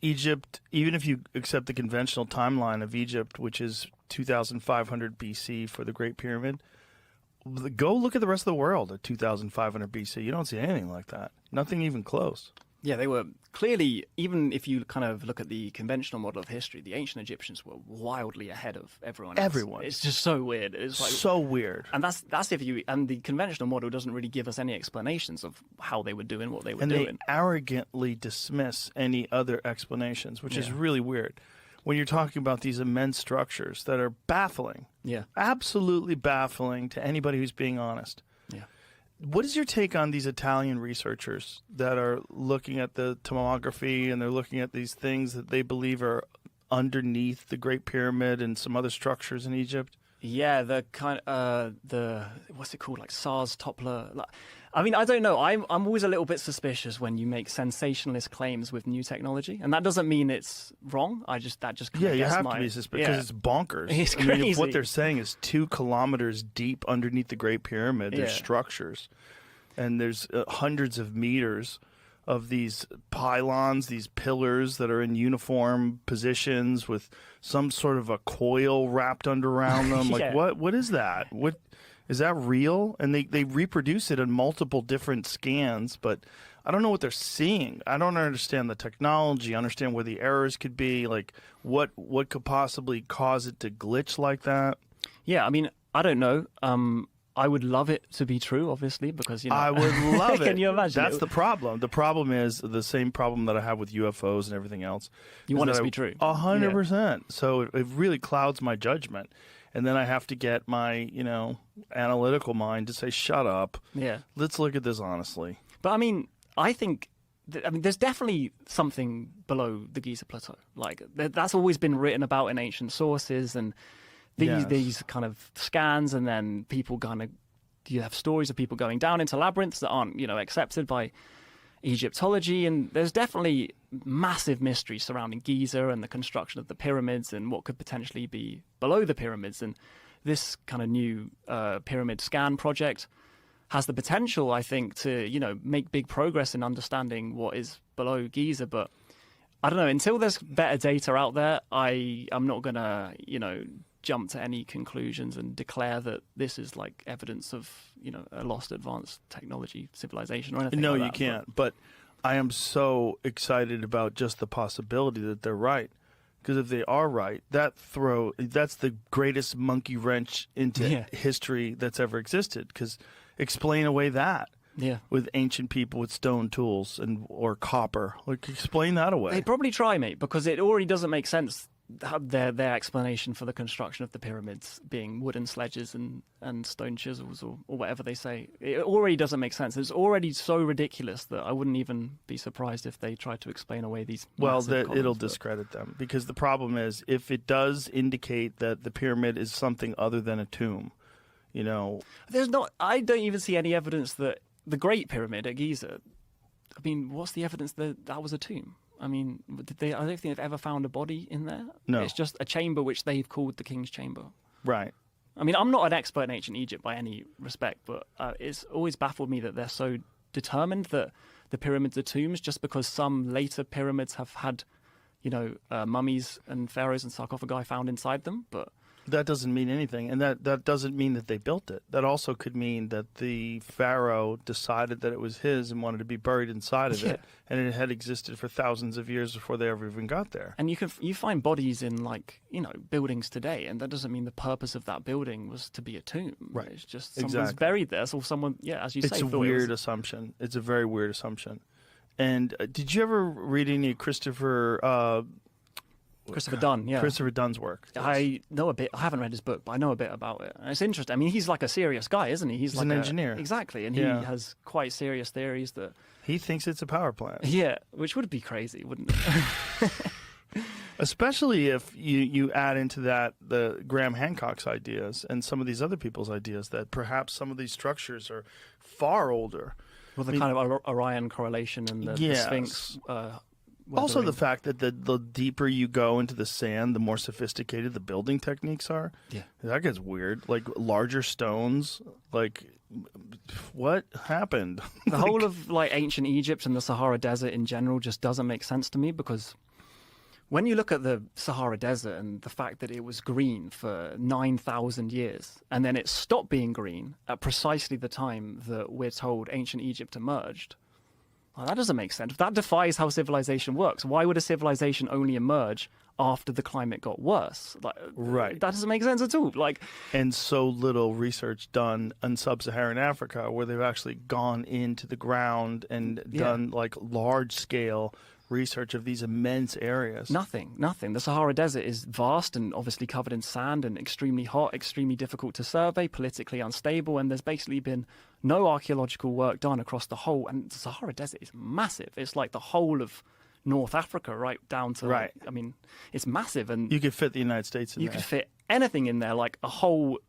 Egypt, even if you accept the conventional timeline of Egypt, which is 2,500 BC for the Great Pyramid, go look at the rest of the world at 2,500 BC. You don't see anything like that. Nothing even close. Yeah, they were clearly, even if you kind of look at the conventional model of history, the ancient Egyptians were wildly ahead of everyone else. Everyone. It's just so weird. It's like, so weird. And that's if you, and the conventional model doesn't really give us any explanations of how they were doing what they were and doing. They arrogantly dismiss any other explanations, which is really weird. When you're talking about these immense structures that are baffling, absolutely baffling to anybody who's being honest. Yeah. What is your take on these Italian researchers that are looking at the tomography and they're looking at these things that they believe are underneath the Great Pyramid and some other structures in Egypt? Yeah, the kind the what's it called, like SARS Toppler. I mean, I don't know. I'm always a little bit suspicious when you make sensationalist claims with new technology, and that doesn't mean it's wrong. That just kind of you have to be suspicious because it's bonkers. It's I mean, crazy. if what they're saying is 2 kilometers deep underneath the Great Pyramid, there's structures, and there's hundreds of meters of these pylons, these pillars that are in uniform positions with some sort of a coil wrapped around them. Like, what is that? What is that real? And they reproduce it in multiple different scans, but I don't know what they're seeing. I don't understand the technology, understand where the errors could be, like what could possibly cause it to glitch like that. Yeah, I mean, I don't know. I would love it to be true, obviously, because, you know. I would love it. Can you imagine? That's the problem. The problem is the same problem that I have with UFOs and everything else. You want it to be true. 100%. So it really clouds my judgment. And then I have to get my, analytical mind to say, shut up. Yeah. Let's look at this honestly. But I mean, I think, there's definitely something below the Giza Plateau. Like, that's always been written about in ancient sources, and these kind of scans, and then people you have stories of people going down into labyrinths that aren't, accepted by Egyptology, and there's definitely massive mysteries surrounding Giza and the construction of the pyramids and what could potentially be below the pyramids. And this kind of new pyramid scan project has the potential, I think, to, make big progress in understanding what is below Giza. But I don't know, until there's better data out there, I'm not going to, jump to any conclusions and declare that this is like evidence of, a lost advanced technology civilization or anything like that. No, you can't. But I am so excited about just the possibility that they're right. Because if they are right, that's the greatest monkey wrench into history that's ever existed. Because explain away that. Yeah, with ancient people with stone tools or copper. Like, explain that away. They'd probably try, mate, because it already doesn't make sense. Their explanation for the construction of the pyramids being wooden sledges and stone chisels or whatever they say. It already doesn't make sense. It's already so ridiculous that I wouldn't even be surprised if they tried to explain away these. It'll discredit them, because the problem is, if it does indicate that the pyramid is something other than a tomb, there's not. I don't even see any evidence that the Great Pyramid at Giza. I mean, what's the evidence that was a tomb? I mean, I don't think they've ever found a body in there. No. It's just a chamber which they've called the King's Chamber. Right. I mean, I'm not an expert in ancient Egypt by any respect, but it's always baffled me that they're so determined that the pyramids are tombs, just because some later pyramids have had, mummies and pharaohs and sarcophagi found inside them. But that doesn't mean anything, and that doesn't mean that they built it. That also could mean that the pharaoh decided that it was his and wanted to be buried inside of it, and it had existed for thousands of years before they ever even got there. And you find bodies in, like, buildings today, and that doesn't mean the purpose of that building was to be a tomb. Right. It's just someone's buried there, so someone, as you say, it's a weird assumption. It's a very weird assumption. And did you ever read any Christopher Dunn, Christopher Dunn's work? I know a bit. I haven't read his book, but I know a bit about it. And it's interesting. I mean, he's like a serious guy, isn't he? He's like an engineer. Exactly. And he has quite serious theories that... He thinks it's a power plant. Yeah, which would be crazy, wouldn't it? Especially if you add into that the Graham Hancock's ideas and some of these other people's ideas that perhaps some of these structures are far older. Well, kind of Orion correlation and the Sphinx... Also, the fact that the deeper you go into the sand, the more sophisticated the building techniques are. Yeah. That gets weird. Like, larger stones. Like, what happened? The whole of, like, ancient Egypt and the Sahara Desert in general just doesn't make sense to me, because when you look at the Sahara Desert and the fact that it was green for 9,000 years, and then it stopped being green at precisely the time that we're told ancient Egypt emerged, well, that doesn't make sense. That defies how civilization works. Why would a civilization only emerge after the climate got worse? Like, right. That doesn't make sense at all. Like, and so little research done in sub-Saharan Africa, where they've actually gone into the ground and done like large-scale research of these immense areas. Nothing. The Sahara Desert is vast and obviously covered in sand and extremely hot, extremely difficult to survey, politically unstable, and there's basically been no archaeological work done across the whole. And the Sahara Desert is massive. It's like the whole of North Africa, right down to. Right. I mean, it's massive, and you could fit the United States in there. You could fit anything in there, like a whole.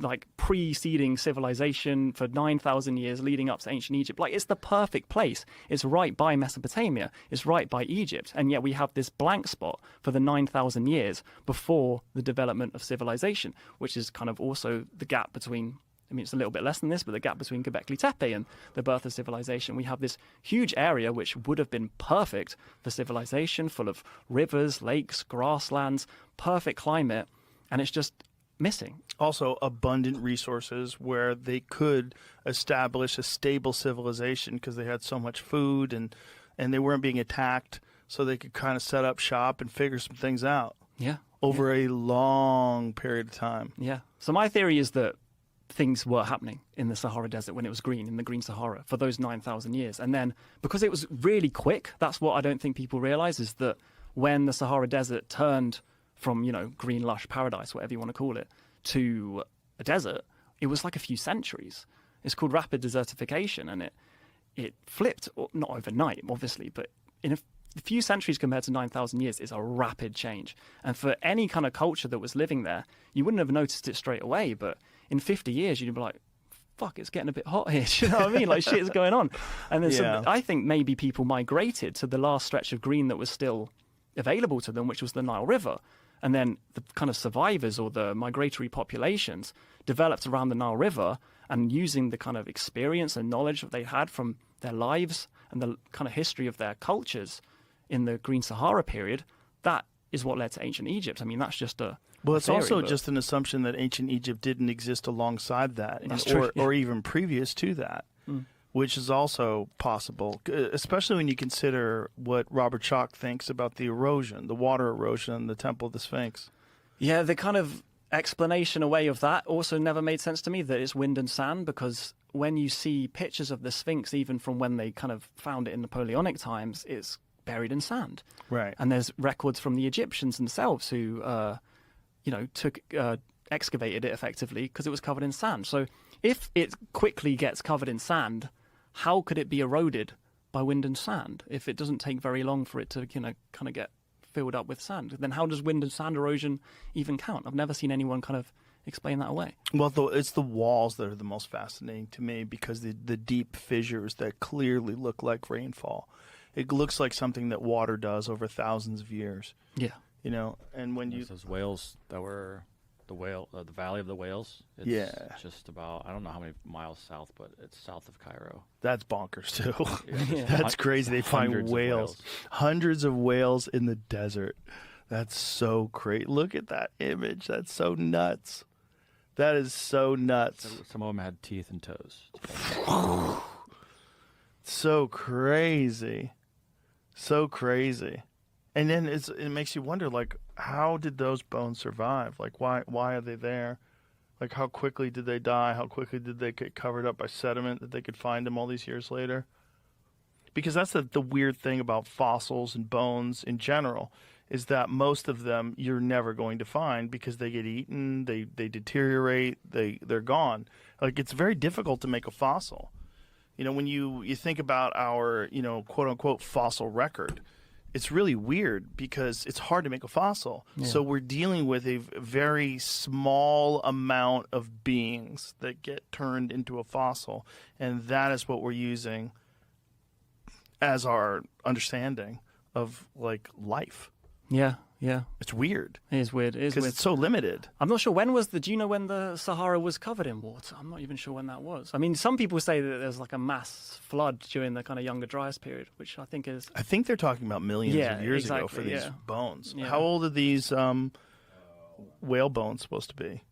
Like preceding civilization for 9,000 years leading up to ancient Egypt. Like, it's the perfect place. It's right by Mesopotamia. It's right by Egypt. And yet we have this blank spot for the 9,000 years before the development of civilization, which is kind of also the gap between, I mean, it's a little bit less than this, but the gap between Göbekli Tepe and the birth of civilization. We have this huge area which would have been perfect for civilization, full of rivers, lakes, grasslands, perfect climate, and it's just missing. Also, abundant resources where they could establish a stable civilization because they had so much food and they weren't being attacked, so they could kind of set up shop and figure some things out. Yeah. Over a long period of time. Yeah. So my theory is that things were happening in the Sahara Desert when it was green, in the Green Sahara, for those 9,000 years. And then, because it was really quick, that's what I don't think people realize, is that when the Sahara Desert turned from, you know, green, lush paradise, whatever you want to call it, to a desert, it was like a few centuries. It's called rapid desertification, and it flipped, not overnight, obviously, but in a few centuries compared to 9,000 years is a rapid change. And for any kind of culture that was living there, you wouldn't have noticed it straight away, but in 50 years, you'd be like, fuck, it's getting a bit hot here. Do you know what I mean? Like, shit is going on. And then so I think maybe people migrated to the last stretch of green that was still available to them, which was the Nile River. And then the kind of survivors or the migratory populations developed around the Nile River, and using the kind of experience and knowledge that they had from their lives and the kind of history of their cultures in the Green Sahara period, that is what led to ancient Egypt. I mean, that's just a Well, it's theory, also but just an assumption that ancient Egypt didn't exist alongside that, That's true, or even previous to that. Which is also possible, especially when you consider what Robert Schoch thinks about the erosion, the water erosion in the Temple of the Sphinx. Yeah, the kind of explanation away of that also never made sense to me, that it's wind and sand, because when you see pictures of the Sphinx, even from when they kind of found it in Napoleonic times, it's buried in sand. Right. And there's records from the Egyptians themselves who, excavated it effectively because it was covered in sand. So if it quickly gets covered in sand, how could it be eroded by wind and sand if it doesn't take very long for it to, kind of get filled up with sand? Then how does wind and sand erosion even count? I've never seen anyone kind of explain that away. Well, it's the walls that are the most fascinating to me, because the deep fissures that clearly look like rainfall. It looks like something that water does over thousands of years. Yeah. You know, and when you... Those whales that were... the Valley of the Whales. It's just about, I don't know how many miles south, but it's south of Cairo. That's bonkers too. Yeah. That's crazy. They find Hundreds of whales. Hundreds of whales in the desert. That's so crazy. Look at that image. That's so nuts. That is so nuts. Some of them had teeth and toes. So crazy. So crazy. And then it makes you wonder, like, how did those bones survive? Like, why are they there? Like, how quickly did they die? How quickly did they get covered up by sediment that they could find them all these years later? Because that's the weird thing about fossils and bones in general, is that most of them you're never going to find because they get eaten, they deteriorate, they're gone. Like, it's very difficult to make a fossil. You know, when you think about our, quote-unquote fossil record, it's really weird because it's hard to make a fossil. Yeah. So we're dealing with a very small amount of beings that get turned into a fossil. And that is what we're using as our understanding of, like, life. Yeah, yeah. It's weird. It is weird. It is because weird. it's so limited. I'm not sure do you know when the Sahara was covered in water? I'm not even sure when that was. I mean, some people say that there's like a mass flood during the kind of Younger Dryas period, which I think is... I think they're talking about millions of years ago for these bones. Yeah. How old are these whale bones supposed to be?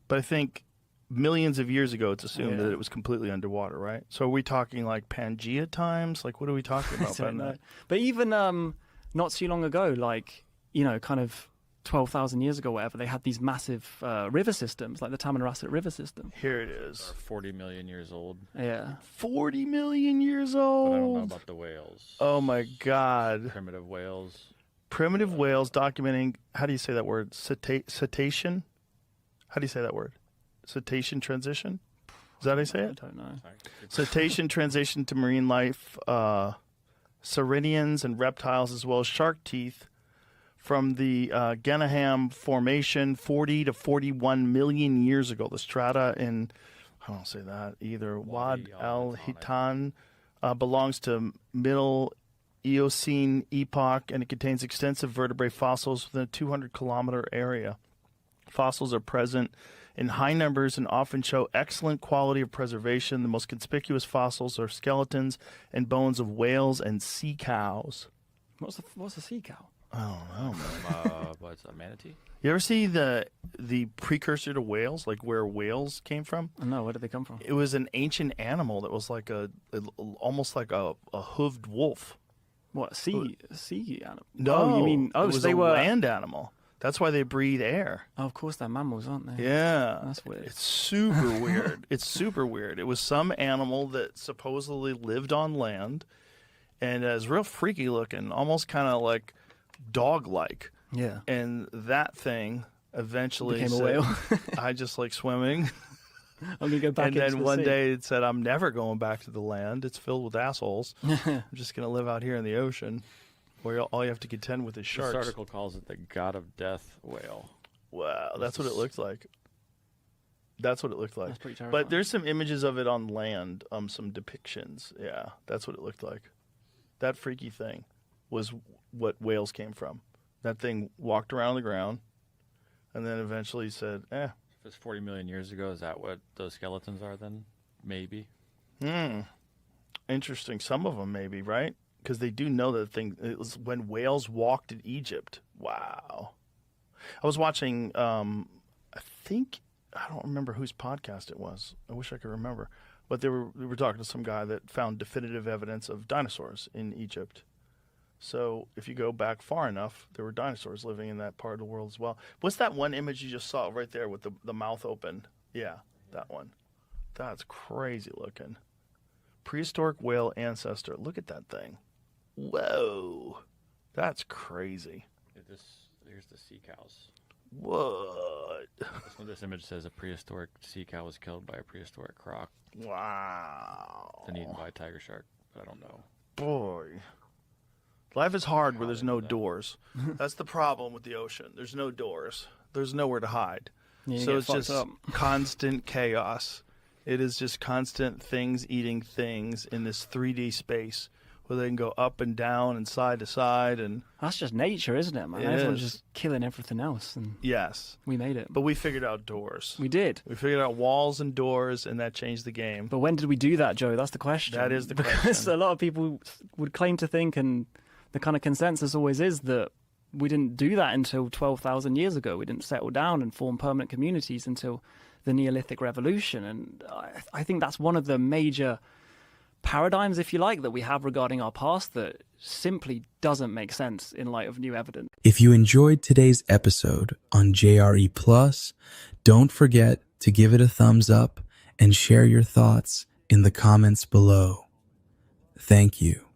But I think millions of years ago, it's assumed that it was completely underwater, right? So are we talking like Pangea times? Like, what are we talking about? I don't know. But even not too long ago, like, you know, kind of 12,000 years ago, whatever, they had these massive river systems, like the Tamanrasset River system. Here it is. 40 million years old. Yeah. 40 million years old? But I don't know about the whales. Oh, my God. Primitive whales. Primitive whales documenting, how do you say that word? Cetacean? How do you say that word? Cetacean transition? Is that how you say it? I don't know. Cetacean transition to marine life, sauridians and reptiles, as well as shark teeth from the Genaham Formation 40 to 41 million years ago. The strata in, I don't say that either, Wad al-Hitan belongs to Middle Eocene epoch, and it contains extensive vertebrate fossils within a 200-kilometer area. Fossils are present in high numbers and often show excellent quality of preservation. The most conspicuous fossils are skeletons and bones of whales and sea cows. What's a sea cow? I don't know, man. What's a manatee? You ever see the precursor to whales, like where whales came from? No, where did they come from? It was an ancient animal that was like almost like a hooved wolf. What, sea animal? No, oh, you mean it was so they were land animal. That's why they breathe air. Oh, of course, they're mammals, aren't they? Yeah. That's weird. It's super weird. It's super weird. It was some animal that supposedly lived on land and is real freaky looking, almost kind of like dog-like. Yeah. And that thing eventually became said, a whale. I just like swimming. I'm going to go back and into then the one sea. day it said, I'm never going back to the land. It's filled with assholes. I'm just going to live out here in the ocean where all you have to contend with is sharks. This article calls it the god of death whale. Wow, that's what it looked like. That's what it looked like. That's pretty terrifying. But there's some images of it on land, some depictions. Yeah, that's what it looked like. That freaky thing was what whales came from. That thing walked around the ground and then eventually said, If it's 40 million years ago, is that what those skeletons are then? Maybe. Interesting. Some of them maybe, right? Because they do know that thing. It was when whales walked in Egypt. Wow. I was watching, I don't remember whose podcast it was. I wish I could remember. But we were talking to some guy that found definitive evidence of dinosaurs in Egypt. So if you go back far enough, there were dinosaurs living in that part of the world as well. What's that one image you just saw right there with the mouth open? Yeah, that one. That's crazy looking. Prehistoric whale ancestor. Look at that thing. Whoa. That's crazy. Here's the sea cows. What? This image says a prehistoric sea cow was killed by a prehistoric croc. Wow. Then eaten by a tiger shark, but I don't know. Boy. Life is hard where there's no doors. That's the problem with the ocean. There's no doors. There's nowhere to hide. So it's just constant chaos. It is just constant things eating things in this 3D space where they can go up and down and side to side. And that's just nature, isn't it, man? Everyone's just killing everything else. And yes. We made it. But we figured out doors. We did. We figured out walls and doors, and that changed the game. But when did we do that, Joe? That's the question. That is the question. Because a lot of people would claim to think, and the kind of consensus always is, that we didn't do that until 12,000 years ago. We didn't settle down and form permanent communities until the Neolithic Revolution. And I think that's one of the major paradigms, if you like, that we have regarding our past that simply doesn't make sense in light of new evidence. If you enjoyed today's episode on JRE Plus, don't forget to give it a thumbs up and share your thoughts in the comments below. Thank you.